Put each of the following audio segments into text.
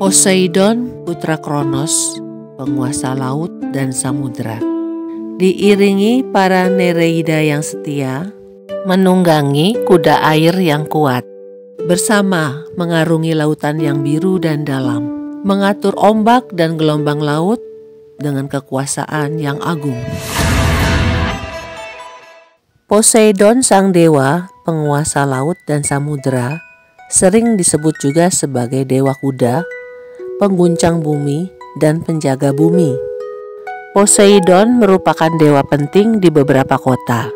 Poseidon, putra Kronos, penguasa laut dan samudera, diiringi para Nereida yang setia, menunggangi kuda air yang kuat, bersama mengarungi lautan yang biru dan dalam, mengatur ombak dan gelombang laut dengan kekuasaan yang agung. Poseidon, sang dewa, penguasa laut dan samudera, sering disebut juga sebagai dewa kuda, pengguncang bumi, dan penjaga bumi. Poseidon merupakan dewa penting di beberapa kota.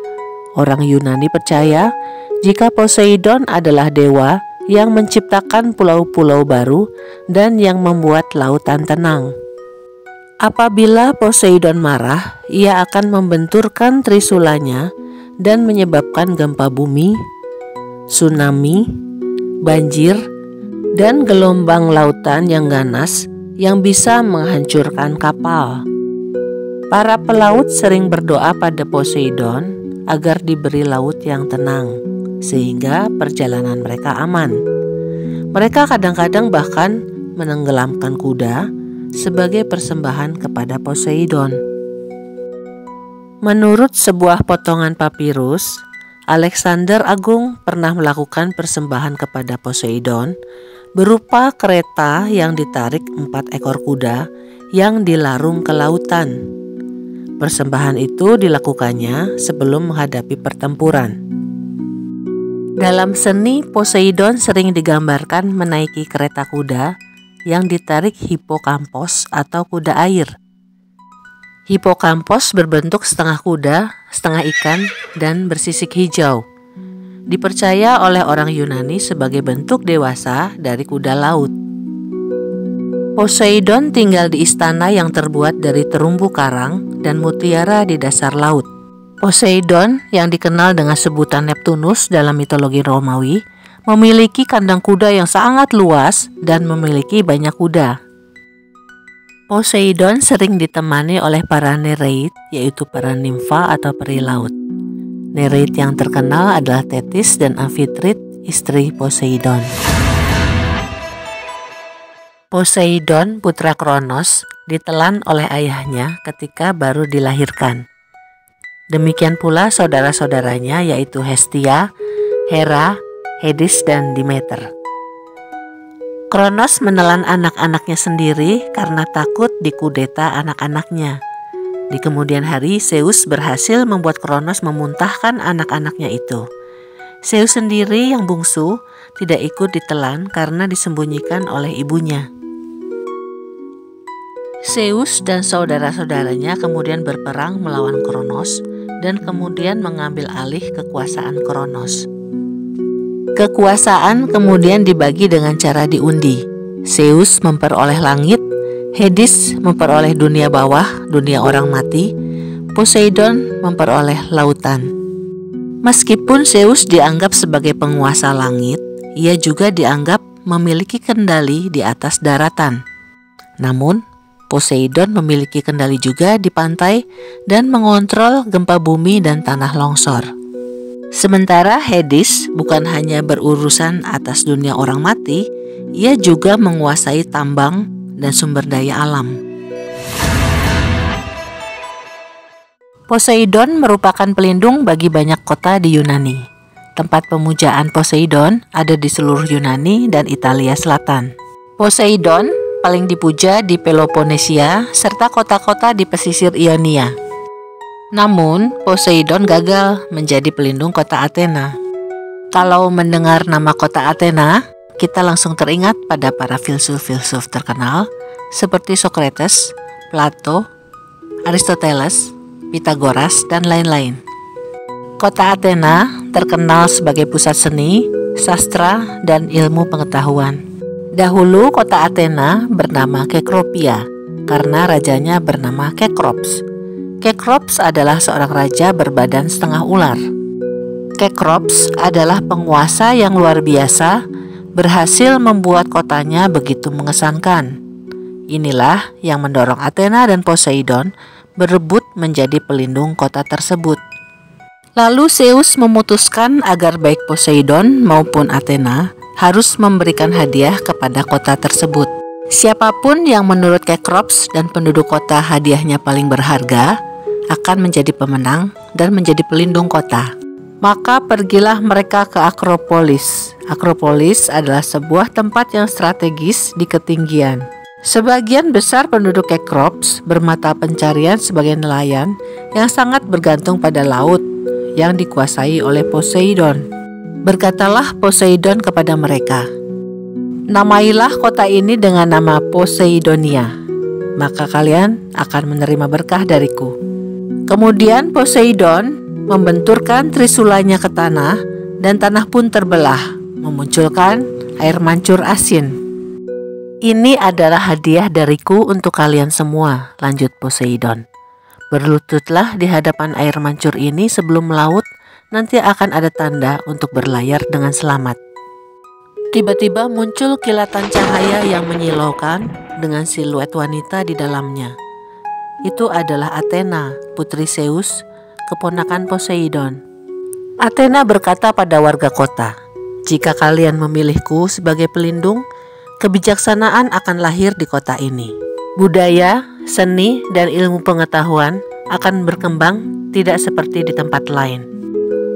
Orang Yunani percaya jika Poseidon adalah dewa yang menciptakan pulau-pulau baru dan yang membuat lautan tenang. Apabila Poseidon marah, ia akan membenturkan trisulanya dan menyebabkan gempa bumi, tsunami, banjir, dan gelombang lautan yang ganas yang bisa menghancurkan kapal. Para pelaut sering berdoa pada Poseidon agar diberi laut yang tenang, sehingga perjalanan mereka aman. Mereka kadang-kadang bahkan menenggelamkan kuda sebagai persembahan kepada Poseidon. Menurut sebuah potongan papirus, Alexander Agung pernah melakukan persembahan kepada Poseidon berupa kereta yang ditarik 4 ekor kuda yang dilarung ke lautan. Persembahan itu dilakukannya sebelum menghadapi pertempuran. Dalam seni, Poseidon sering digambarkan menaiki kereta kuda yang ditarik hipokampos atau kuda air. Hipokampos berbentuk setengah kuda, setengah ikan, dan bersisik hijau. Dipercaya oleh orang Yunani sebagai bentuk dewasa dari kuda laut. Poseidon tinggal di istana yang terbuat dari terumbu karang dan mutiara di dasar laut. Poseidon, yang dikenal dengan sebutan Neptunus dalam mitologi Romawi, memiliki kandang kuda yang sangat luas dan memiliki banyak kuda. Poseidon sering ditemani oleh para Nereid, yaitu para nimfa atau peri laut. Nereid yang terkenal adalah Thetis dan Amfitrit, istri Poseidon. Poseidon, putra Kronos, ditelan oleh ayahnya ketika baru dilahirkan. Demikian pula saudara-saudaranya, yaitu Hestia, Hera, Hades, dan Demeter. Kronos menelan anak-anaknya sendiri karena takut dikudeta anak-anaknya. Di kemudian hari, Zeus berhasil membuat Kronos memuntahkan anak-anaknya itu. Zeus sendiri yang bungsu tidak ikut ditelan karena disembunyikan oleh ibunya. Zeus dan saudara-saudaranya kemudian berperang melawan Kronos dan kemudian mengambil alih kekuasaan Kronos. Kekuasaan kemudian dibagi dengan cara diundi. Zeus memperoleh langit, Hades memperoleh dunia bawah, dunia orang mati, Poseidon memperoleh lautan. Meskipun Zeus dianggap sebagai penguasa langit, ia juga dianggap memiliki kendali di atas daratan. Namun, Poseidon memiliki kendali juga di pantai dan mengontrol gempa bumi dan tanah longsor. Sementara Hades bukan hanya berurusan atas dunia orang mati, ia juga menguasai tambang dan sumber daya alam. Poseidon merupakan pelindung bagi banyak kota di Yunani. Tempat pemujaan Poseidon ada di seluruh Yunani dan Italia Selatan. Poseidon paling dipuja di Peloponnesia serta kota-kota di pesisir Ionia. Namun, Poseidon gagal menjadi pelindung kota Athena. Kalau mendengar nama kota Athena, kita langsung teringat pada para filsuf-filsuf terkenal seperti Socrates, Plato, Aristoteles, Pythagoras, dan lain-lain. Kota Athena terkenal sebagai pusat seni, sastra, dan ilmu pengetahuan. Dahulu kota Athena bernama Kekropia karena rajanya bernama Kekrops. Kekrops adalah seorang raja berbadan setengah ular. Kekrops adalah penguasa yang luar biasa, berhasil membuat kotanya begitu mengesankan. Inilah yang mendorong Athena dan Poseidon berebut menjadi pelindung kota tersebut. Lalu Zeus memutuskan agar baik Poseidon maupun Athena harus memberikan hadiah kepada kota tersebut. Siapapun yang menurut Kekrops dan penduduk kota hadiahnya paling berharga akan menjadi pemenang dan menjadi pelindung kota. Maka pergilah mereka ke Akropolis. Akropolis adalah sebuah tempat yang strategis di ketinggian. Sebagian besar penduduk Kekrops bermata pencarian sebagai nelayan yang sangat bergantung pada laut yang dikuasai oleh Poseidon. Berkatalah Poseidon kepada mereka, "Namailah kota ini dengan nama Poseidonia, maka kalian akan menerima berkah dariku." Kemudian Poseidon membenturkan trisulanya ke tanah, dan tanah pun terbelah, memunculkan air mancur asin. "Ini adalah hadiah dariku untuk kalian semua," lanjut Poseidon. "Berlututlah di hadapan air mancur ini sebelum melaut, nanti akan ada tanda untuk berlayar dengan selamat." Tiba-tiba muncul kilatan cahaya yang menyilaukan dengan siluet wanita di dalamnya. Itu adalah Athena, putri Zeus, keponakan Poseidon. Athena berkata pada warga kota, "Jika kalian memilihku sebagai pelindung, kebijaksanaan akan lahir di kota ini. Budaya, seni, dan ilmu pengetahuan akan berkembang tidak seperti di tempat lain."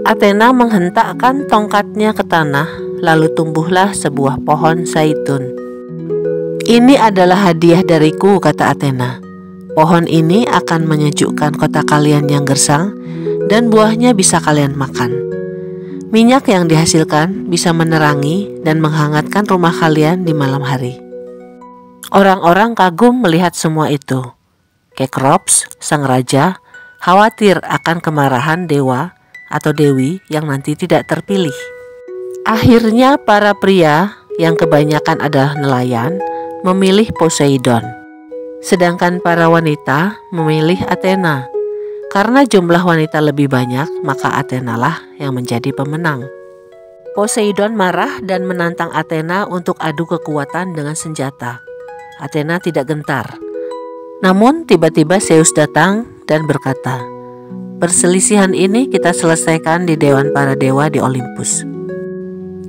Athena menghentakkan tongkatnya ke tanah, lalu tumbuhlah sebuah pohon zaitun. "Ini adalah hadiah dariku," kata Athena. "Pohon ini akan menyejukkan kota kalian yang gersang, dan buahnya bisa kalian makan. Minyak yang dihasilkan bisa menerangi dan menghangatkan rumah kalian di malam hari." Orang-orang kagum melihat semua itu. Kekrops, sang raja, khawatir akan kemarahan dewa atau dewi yang nanti tidak terpilih. Akhirnya para pria yang kebanyakan adalah nelayan memilih Poseidon, sedangkan para wanita memilih Athena. Karena jumlah wanita lebih banyak, maka Athena lah yang menjadi pemenang. Poseidon marah dan menantang Athena untuk adu kekuatan dengan senjata. Athena tidak gentar. Namun tiba-tiba Zeus datang dan berkata, "Perselisihan ini kita selesaikan di Dewan para Dewa di Olympus."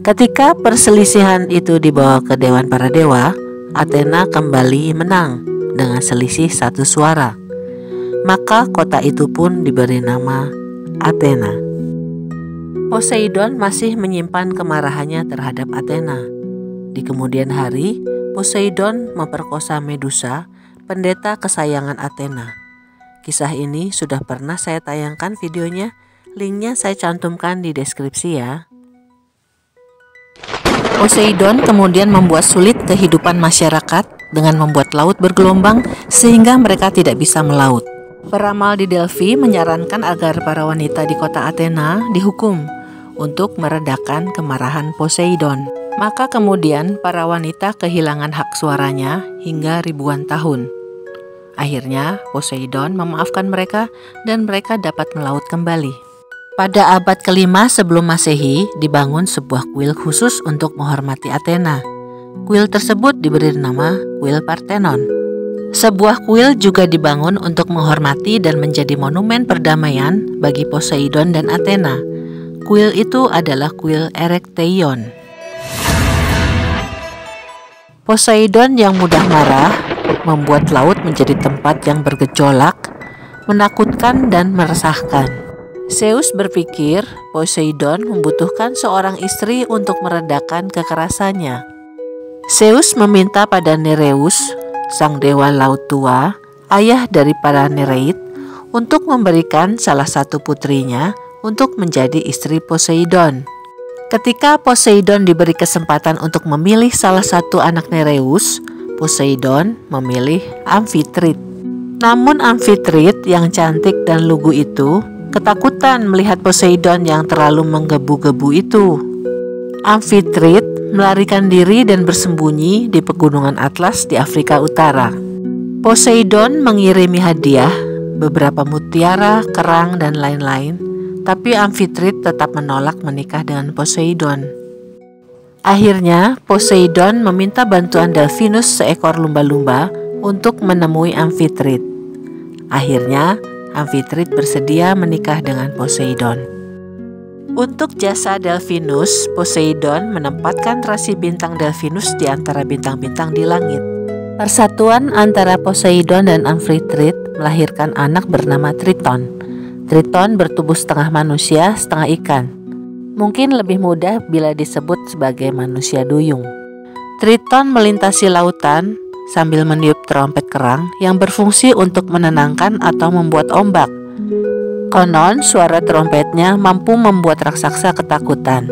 Ketika perselisihan itu dibawa ke Dewan para Dewa, Athena kembali menang dengan selisih 1 suara. Maka kota itu pun diberi nama Athena. Poseidon masih menyimpan kemarahannya terhadap Athena. Di kemudian hari, Poseidon memperkosa Medusa, pendeta kesayangan Athena. Kisah ini sudah pernah saya tayangkan videonya, linknya saya cantumkan di deskripsi ya. Poseidon kemudian membuat sulit kehidupan masyarakat dengan membuat laut bergelombang sehingga mereka tidak bisa melaut. Peramal di Delphi menyarankan agar para wanita di kota Athena dihukum untuk meredakan kemarahan Poseidon. Maka kemudian para wanita kehilangan hak suaranya hingga ribuan tahun. Akhirnya Poseidon memaafkan mereka dan mereka dapat melaut kembali. Pada abad kelima sebelum Masehi dibangun sebuah kuil khusus untuk menghormati Athena. Kuil tersebut diberi nama Kuil Parthenon. Sebuah kuil juga dibangun untuk menghormati dan menjadi monumen perdamaian bagi Poseidon dan Athena. Kuil itu adalah kuil Erechtheion. Poseidon yang mudah marah membuat laut menjadi tempat yang bergejolak, menakutkan dan meresahkan. Zeus berpikir Poseidon membutuhkan seorang istri untuk meredakan kekerasannya. Zeus meminta pada Nereus, sang dewa laut tua, ayah dari para Nereid, untuk memberikan salah satu putrinya untuk menjadi istri Poseidon. Ketika Poseidon diberi kesempatan untuk memilih salah satu anak Nereus, Poseidon memilih Amfitrit. Namun Amfitrit yang cantik dan lugu itu ketakutan melihat Poseidon yang terlalu menggebu-gebu itu. Amfitrit melarikan diri dan bersembunyi di pegunungan Atlas di Afrika Utara. Poseidon mengirimi hadiah, beberapa mutiara, kerang, dan lain-lain, tapi Amfitrit tetap menolak menikah dengan Poseidon. Akhirnya, Poseidon meminta bantuan Delphinus, seekor lumba-lumba, untuk menemui Amfitrit. Akhirnya, Amfitrit bersedia menikah dengan Poseidon. Untuk jasa Delphinus, Poseidon menempatkan rasi bintang Delphinus di antara bintang-bintang di langit. Persatuan antara Poseidon dan Amphitrite melahirkan anak bernama Triton. Triton bertubuh setengah manusia, setengah ikan. Mungkin lebih mudah bila disebut sebagai manusia duyung. Triton melintasi lautan sambil meniup trompet kerang yang berfungsi untuk menenangkan atau membuat ombak. Konon suara trompetnya mampu membuat raksasa ketakutan.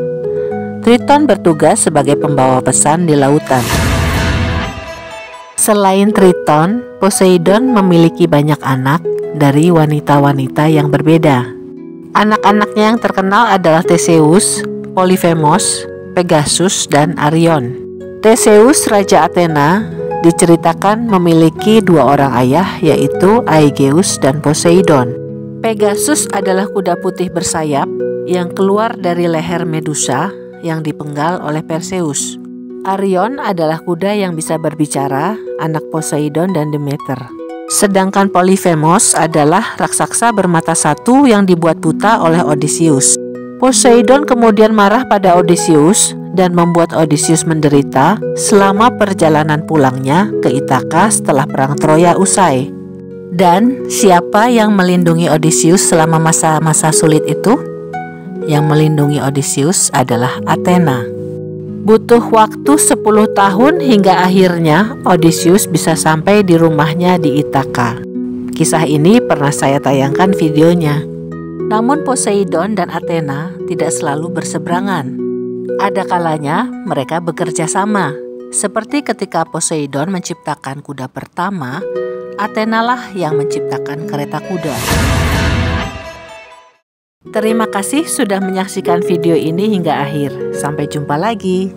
Triton bertugas sebagai pembawa pesan di lautan. Selain Triton, Poseidon memiliki banyak anak dari wanita-wanita yang berbeda. Anak-anaknya yang terkenal adalah Theseus, Polyphemus, Pegasus, dan Arion. Theseus, Raja Athena, diceritakan memiliki dua orang ayah, yaitu Aegeus dan Poseidon. Pegasus adalah kuda putih bersayap yang keluar dari leher Medusa yang dipenggal oleh Perseus. Arion adalah kuda yang bisa berbicara, anak Poseidon dan Demeter. Sedangkan Polyphemus adalah raksasa bermata satu yang dibuat buta oleh Odysseus. Poseidon kemudian marah pada Odysseus dan membuat Odysseus menderita selama perjalanan pulangnya ke Ithaka setelah perang Troya usai. Dan siapa yang melindungi Odysseus selama masa-masa sulit itu? Yang melindungi Odysseus adalah Athena. Butuh waktu 10 tahun hingga akhirnya Odysseus bisa sampai di rumahnya di Ithaka. Kisah ini pernah saya tayangkan videonya. Namun Poseidon dan Athena tidak selalu berseberangan. Ada kalanya mereka bekerja sama. Seperti ketika Poseidon menciptakan kuda pertama, Athena lah yang menciptakan kereta kuda. Terima kasih sudah menyaksikan video ini hingga akhir. Sampai jumpa lagi.